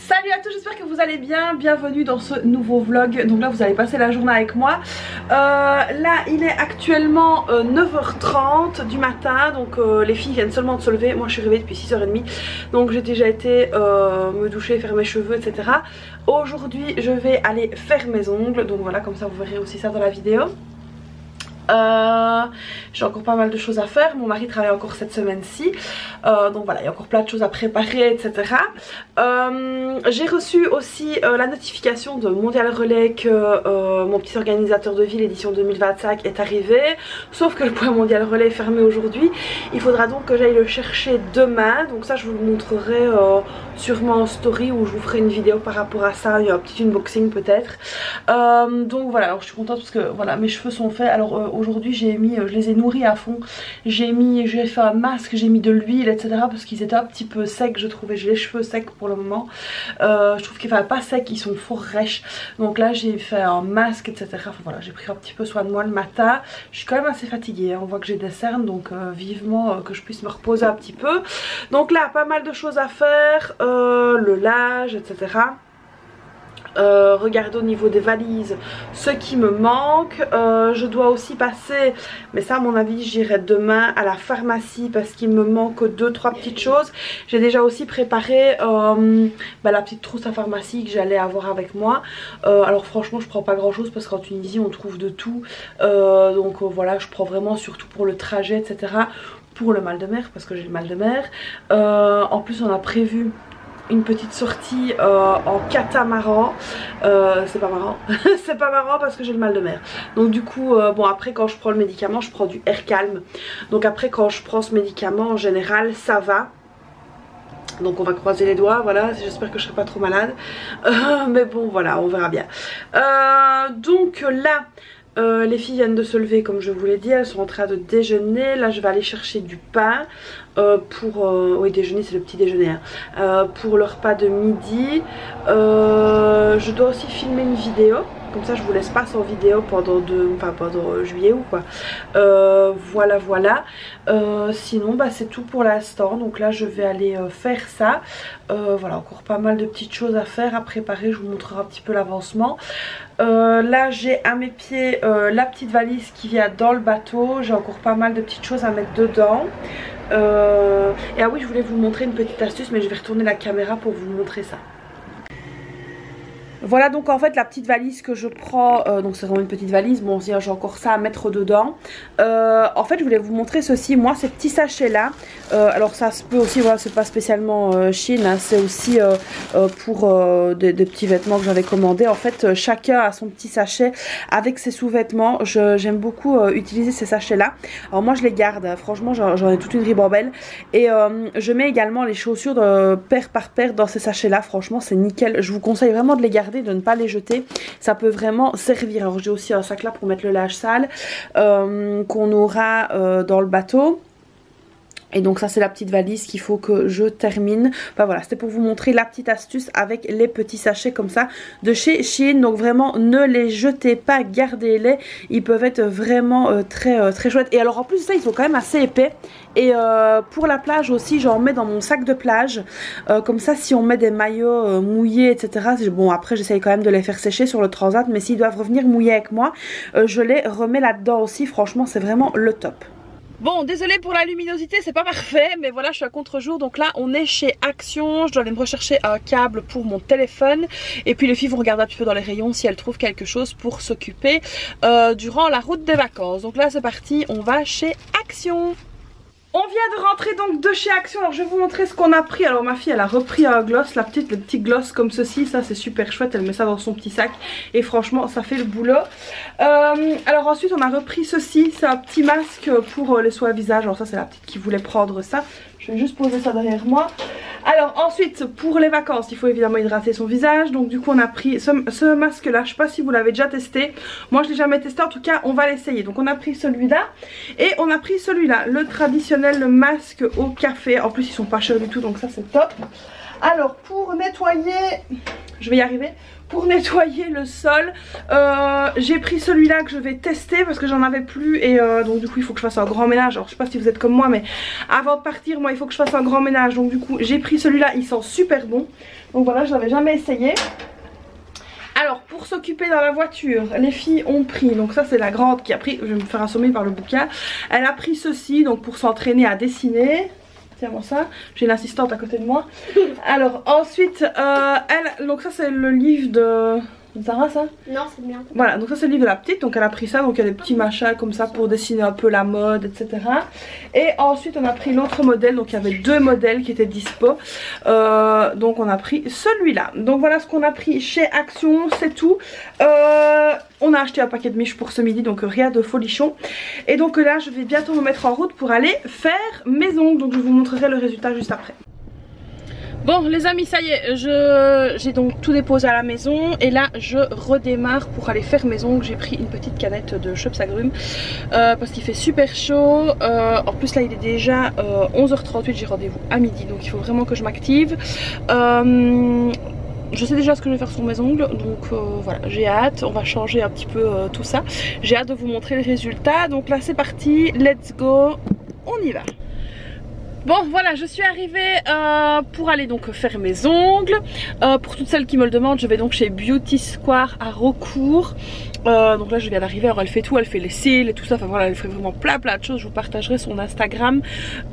Salut à tous, j'espère que vous allez bien, bienvenue dans ce nouveau vlog. Donc là vous allez passer la journée avec moi. Là il est actuellement 9h30 du matin. Donc les filles viennent seulement de se lever. Moi je suis réveillée depuis 6h30. Donc j'ai déjà été me doucher, faire mes cheveux, etc. Aujourd'hui je vais aller faire mes ongles. Donc voilà, comme ça vous verrez aussi ça dans la vidéo. J'ai encore pas mal de choses à faire. Mon mari travaille encore cette semaine-ci, donc voilà, il y a encore plein de choses à préparer, etc. J'ai reçu aussi la notification de Mondial Relais que mon petit organisateur de ville édition 2025 est arrivé, sauf que le point Mondial Relais est fermé aujourd'hui. Il faudra donc que j'aille le chercher demain, donc ça je vous le montrerai sûrement en story, où je vous ferai une vidéo par rapport à ça, il y a un petit unboxing peut-être. Donc voilà, alors je suis contente parce que voilà, mes cheveux sont faits. Alors aujourd'hui j'ai mis, je les ai nourris à fond, j'ai fait un masque, j'ai mis de l'huile, etc. parce qu'ils étaient un petit peu secs, je trouvais. J'ai les cheveux secs pour le moment, je trouve qu'ils ne pas secs, ils sont fort rêches. Donc là j'ai fait un masque, etc. Enfin voilà, j'ai pris un petit peu soin de moi le matin. Je suis quand même assez fatiguée, hein. On voit que j'ai des cernes, donc vivement que je puisse me reposer un petit peu. Donc là pas mal de choses à faire, le linge, etc. Regarder au niveau des valises ce qui me manque. Je dois aussi passer, mais ça à mon avis j'irai demain à la pharmacie parce qu'il me manque 2-3 petites choses. J'ai déjà aussi préparé la petite trousse à pharmacie que j'allais avoir avec moi. Alors franchement je prends pas grand chose parce qu'en Tunisie on trouve de tout, donc voilà, je prends vraiment surtout pour le trajet, etc. Pour le mal de mer parce que j'ai le mal de mer. En plus on a prévu une petite sortie en catamaran. C'est pas marrant. C'est pas marrant parce que j'ai le mal de mer. Donc du coup bon, après quand je prends le médicament je prends du Air Calme. Donc après quand je prends ce médicament en général ça va. Donc on va croiser les doigts, voilà, j'espère que je serai pas trop malade. Mais bon voilà, on verra bien. Donc là les filles viennent de se lever comme je vous l'ai dit, elles sont en train de déjeuner. Là je vais aller chercher du pain oui, déjeuner c'est le petit déjeuner, hein. Pour le repas de midi. Je dois aussi filmer une vidéo, comme ça je vous laisse pas sans vidéo pendant pendant juillet ou quoi. Voilà. Sinon bah c'est tout pour l'instant. Donc là je vais aller faire ça. Voilà, encore pas mal de petites choses à faire, à préparer. Je vous montrerai un petit peu l'avancement. Là j'ai à mes pieds la petite valise qui vient dans le bateau. J'ai encore pas mal de petites choses à mettre dedans. Et ah oui, je voulais vous montrer une petite astuce, mais je vais retourner la caméra pour vous montrer ça. Voilà donc en fait la petite valise que je prends, donc c'est vraiment une petite valise, bon j'ai encore ça à mettre dedans. En fait je voulais vous montrer ceci, moi ces petits sachets là, alors ça se peut aussi, voilà, c'est pas spécialement Chine, hein, c'est aussi pour des petits vêtements que j'avais commandés. En fait chacun a son petit sachet avec ses sous-vêtements. J'aime beaucoup utiliser ces sachets là. Alors moi je les garde, hein. Franchement j'en ai toute une ribambelle. Et je mets également les chaussures paire par paire dans ces sachets là. Franchement c'est nickel, je vous conseille vraiment de les garder, de ne pas les jeter, ça peut vraiment servir. Alors j'ai aussi un sac là pour mettre le linge sale qu'on aura dans le bateau. Et donc ça c'est la petite valise qu'il faut que je termine. Enfin voilà, c'était pour vous montrer la petite astuce avec les petits sachets comme ça de chez Shein. Donc vraiment ne les jetez pas, gardez-les, ils peuvent être vraiment très chouettes. Et alors en plus de ça ils sont quand même assez épais. Et pour la plage aussi j'en mets dans mon sac de plage, comme ça si on met des maillots mouillés, etc. Bon après j'essaye quand même de les faire sécher sur le transat, mais s'ils doivent revenir mouillés avec moi, je les remets là-dedans aussi. Franchement c'est vraiment le top. Bon, désolée pour la luminosité, c'est pas parfait, mais voilà, je suis à contre-jour. Donc là, on est chez Action. Je dois aller me rechercher un câble pour mon téléphone. Et puis les filles vont regarder un petit peu dans les rayons si elles trouvent quelque chose pour s'occuper durant la route des vacances. Donc là, c'est parti, on va chez Action. On vient de rentrer donc de chez Action. Alors je vais vous montrer ce qu'on a pris. Alors ma fille elle a repris un gloss, le petit gloss comme ceci. Ça c'est super chouette, elle met ça dans son petit sac. Et franchement ça fait le boulot. Alors ensuite on a repris ceci. C'est un petit masque pour les soins visage. Alors ça c'est la petite qui voulait prendre ça. Je vais juste poser ça derrière moi. Alors ensuite pour les vacances il faut évidemment hydrater son visage. Donc du coup on a pris ce masque là. Je sais pas si vous l'avez déjà testé. Moi je l'ai jamais testé, en tout cas on va l'essayer. Donc on a pris celui-là. Et on a pris celui-là, le traditionnel masque au café. En plus ils sont pas chers du tout, donc ça c'est top. Alors pour nettoyer je vais y arriver. Pour nettoyer le sol, j'ai pris celui-là que je vais tester parce que j'en avais plus et donc du coup il faut que je fasse un grand ménage. Alors je sais pas si vous êtes comme moi, mais avant de partir moi il faut que je fasse un grand ménage, donc du coup j'ai pris celui-là, il sent super bon. Donc voilà, je l'avais jamais essayé. Alors pour s'occuper dans la voiture, les filles ont pris, donc ça c'est la grande qui a pris, je vais me faire assommer par le bouquin. Elle a pris ceci donc pour s'entraîner à dessiner. Tiens-moi ça, j'ai une assistante à côté de moi. Alors ensuite, donc ça c'est le livre de Zara, ça? Non, c'est bien. Voilà, donc ça c'est le livre de la petite, donc elle a pris ça, donc il y a des petits machins comme ça pour dessiner un peu la mode, etc. Et ensuite on a pris l'autre modèle, donc il y avait deux modèles qui étaient dispo, donc on a pris celui-là. Donc voilà ce qu'on a pris chez Action, c'est tout. On a acheté un paquet de miches pour ce midi, donc rien de folichon. Et donc là je vais bientôt me mettre en route pour aller faire mes ongles, donc je vous montrerai le résultat juste après. Bon les amis, ça y est, j'ai donc tout déposé à la maison et là je redémarre pour aller faire mes ongles. J'ai pris une petite canette de Chops Agrumes parce qu'il fait super chaud. En plus là il est déjà 11h38, j'ai rendez-vous à midi, donc il faut vraiment que je m'active. Je sais déjà ce que je vais faire sur mes ongles, donc voilà, j'ai hâte. On va changer un petit peu tout ça. J'ai hâte de vous montrer le résultat. Donc là c'est parti, let's go, on y va. Bon voilà, je suis arrivée pour aller donc faire mes ongles. Pour toutes celles qui me le demandent, je vais donc chez Beauty Square à Raucourt. Donc là je viens d'arriver, alors elle fait tout, elle fait les cils et tout ça, enfin voilà, elle fait vraiment plein de choses. Je vous partagerai son Instagram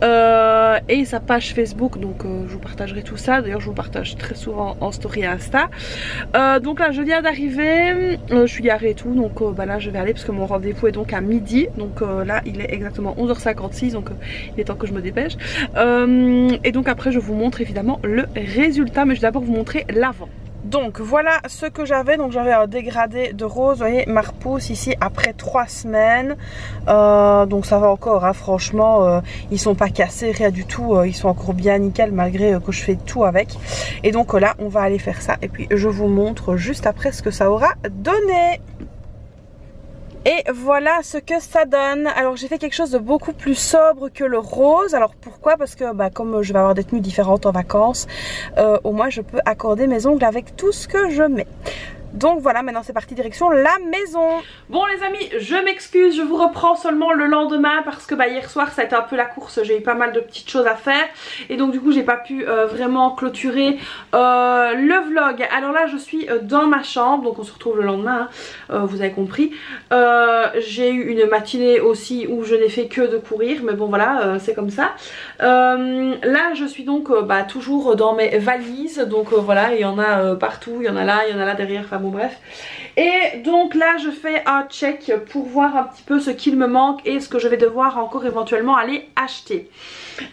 et sa page Facebook, donc je vous partagerai tout ça. D'ailleurs je vous partage très souvent en story Insta. Donc là je viens d'arriver, je suis garée et tout, donc bah là je vais aller parce que mon rendez-vous est donc à midi. Donc là il est exactement 11h56, donc il est temps que je me dépêche. Et donc après je vous montre évidemment le résultat, mais je vais d'abord vous montrer l'avant. Donc voilà ce que j'avais, donc j'avais un dégradé de rose, vous voyez ma repousse ici après 3 semaines, donc ça va encore hein, franchement ils sont pas cassés, rien du tout, ils sont encore bien nickel malgré que je fais tout avec. Et donc là on va aller faire ça et puis je vous montre juste après ce que ça aura donné. Et voilà ce que ça donne. Alors j'ai fait quelque chose de beaucoup plus sobre que le rose. Alors pourquoi? Parce que bah, comme je vais avoir des tenues différentes en vacances, au moins je peux accorder mes ongles avec tout ce que je mets. Donc voilà, maintenant c'est parti direction la maison. Bon les amis, je m'excuse, je vous reprends seulement le lendemain parce que bah, hier soir ça a été un peu la course, j'ai eu pas mal de petites choses à faire et donc du coup j'ai pas pu vraiment clôturer le vlog. Alors là je suis dans ma chambre, donc on se retrouve le lendemain, hein, vous avez compris. J'ai eu une matinée aussi où je n'ai fait que de courir, mais bon voilà, c'est comme ça. Là je suis donc bah, toujours dans mes valises, donc voilà, il y en a partout, il y en a là derrière, enfin bon bref. Et donc là je fais un check pour voir un petit peu ce qu'il me manque et ce que je vais devoir encore éventuellement aller acheter.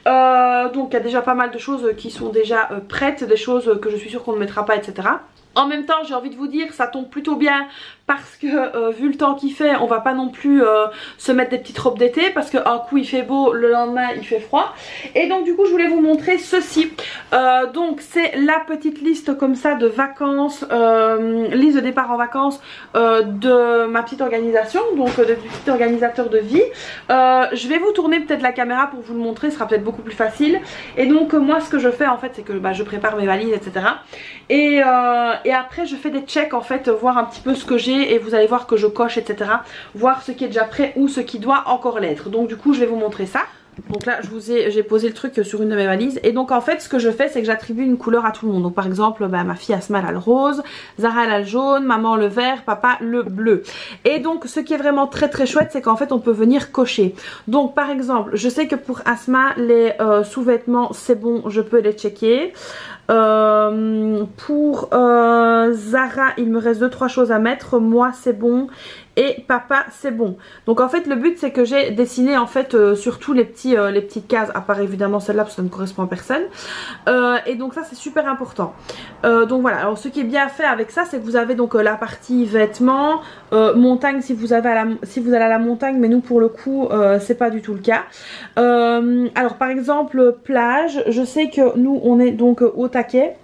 Donc il y a déjà pas mal de choses qui sont déjà prêtes, des choses que je suis sûre qu'on ne mettra pas, etc. En même temps j'ai envie de vous dire, ça tombe plutôt bien parce que vu le temps qu'il fait, on va pas non plus se mettre des petites robes d'été parce qu'un coup il fait beau, le lendemain il fait froid. Et donc du coup je voulais vous montrer ceci. Donc c'est la petite liste comme ça de vacances, liste de départ en vacances de ma petite organisation, donc de petit organisateur de vie. Je vais vous tourner peut-être la caméra pour vous le montrer, ce sera peut-être beaucoup plus facile. Et donc moi ce que je fais en fait c'est que bah, je prépare mes valises, etc. Et après je fais des checks en fait, voir un petit peu ce que j'ai et vous allez voir que je coche, etc. Voir ce qui est déjà prêt ou ce qui doit encore l'être. Donc du coup je vais vous montrer ça. Donc là j'ai posé le truc sur une de mes valises. Et donc en fait ce que je fais c'est que j'attribue une couleur à tout le monde. Donc par exemple bah, ma fille Asma elle a le rose, Zara elle a le jaune, maman le vert, papa le bleu. Et donc ce qui est vraiment très très chouette c'est qu'en fait on peut venir cocher. Donc par exemple je sais que pour Asma les sous-vêtements c'est bon, je peux les checker. Pour Zara il me reste 2-3 choses à mettre, moi c'est bon et papa c'est bon. Donc en fait le but c'est que j'ai dessiné en fait surtout les petites cases, à part évidemment celle-là parce que ça ne correspond à personne, et donc ça c'est super important. Donc voilà, alors ce qui est bien fait avec ça c'est que vous avez donc la partie vêtements, montagne si vous allez à la montagne, mais nous pour le coup c'est pas du tout le cas. Alors par exemple plage, je sais que nous on est donc au taquet,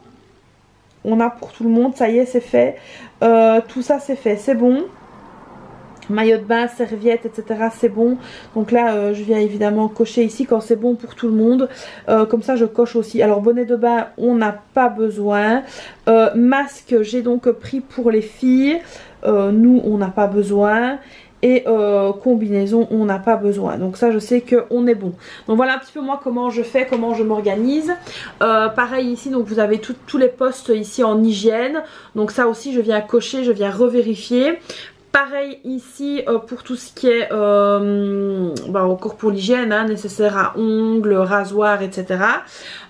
on a pour tout le monde, ça y est c'est fait, tout ça c'est fait, c'est bon. Maillot de bain, serviette, etc. c'est bon. Donc là je viens évidemment cocher ici quand c'est bon pour tout le monde. Comme ça je coche aussi. Alors bonnet de bain on n'a pas besoin. Masque j'ai donc pris pour les filles. Nous on n'a pas besoin. Et combinaison on n'a pas besoin, donc ça je sais qu'on est bon. Donc voilà un petit peu moi comment je fais, comment je m'organise. Pareil ici, donc vous avez tous les postes ici en hygiène, donc ça aussi je viens cocher, je viens revérifier. Pareil ici pour tout ce qui est encore pour l'hygiène, hein, nécessaire à ongles, rasoir, etc.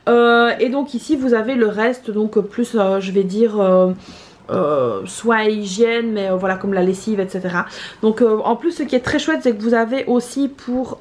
Et donc ici vous avez le reste, donc plus je vais dire soit hygiène, mais voilà, comme la lessive, etc. Donc en plus ce qui est très chouette c'est que vous avez aussi pour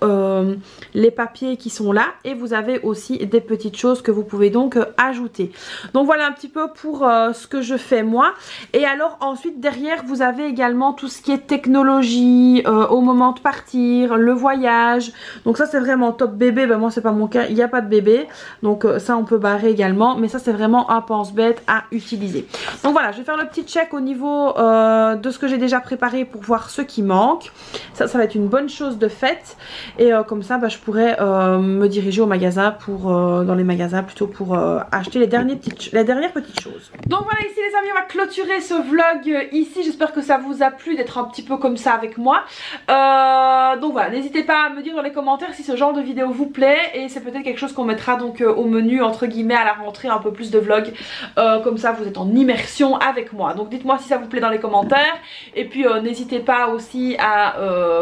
les papiers qui sont là, et vous avez aussi des petites choses que vous pouvez donc ajouter. Donc voilà un petit peu pour ce que je fais moi. Et alors ensuite derrière vous avez également tout ce qui est technologie au moment de partir, le voyage. Donc ça c'est vraiment top. Bébé, ben moi c'est pas mon cas, il n'y a pas de bébé, donc ça on peut barrer également, mais ça c'est vraiment un pense-bête à utiliser. Donc voilà, je vais faire le petit check au niveau de ce que j'ai déjà préparé pour voir ce qui manque. Ça va être une bonne chose de fait, et comme ça je pourrais me diriger au magasin dans les magasins plutôt pour acheter les dernières petites choses. Donc voilà ici les amis, on va clôturer ce vlog ici. J'espère que ça vous a plu d'être un petit peu comme ça avec moi. Donc voilà, n'hésitez pas à me dire dans les commentaires si ce genre de vidéo vous plaît, et c'est peut-être quelque chose qu'on mettra donc au menu entre guillemets à la rentrée, un peu plus de vlogs, comme ça vous êtes en immersion avec moi. Donc dites-moi si ça vous plaît dans les commentaires, et puis n'hésitez pas aussi à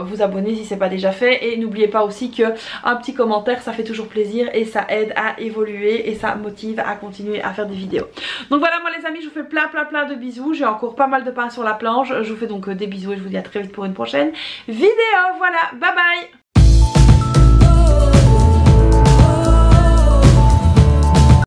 vous abonner si c'est pas déjà fait, et n'oubliez pas aussi que un petit commentaire ça fait toujours plaisir et ça aide à évoluer et ça motive à continuer à faire des vidéos. Donc voilà moi les amis, je vous fais plein de bisous, j'ai encore pas mal de pain sur la planche, je vous fais donc des bisous et je vous dis à très vite pour une prochaine vidéo. Voilà, bye bye.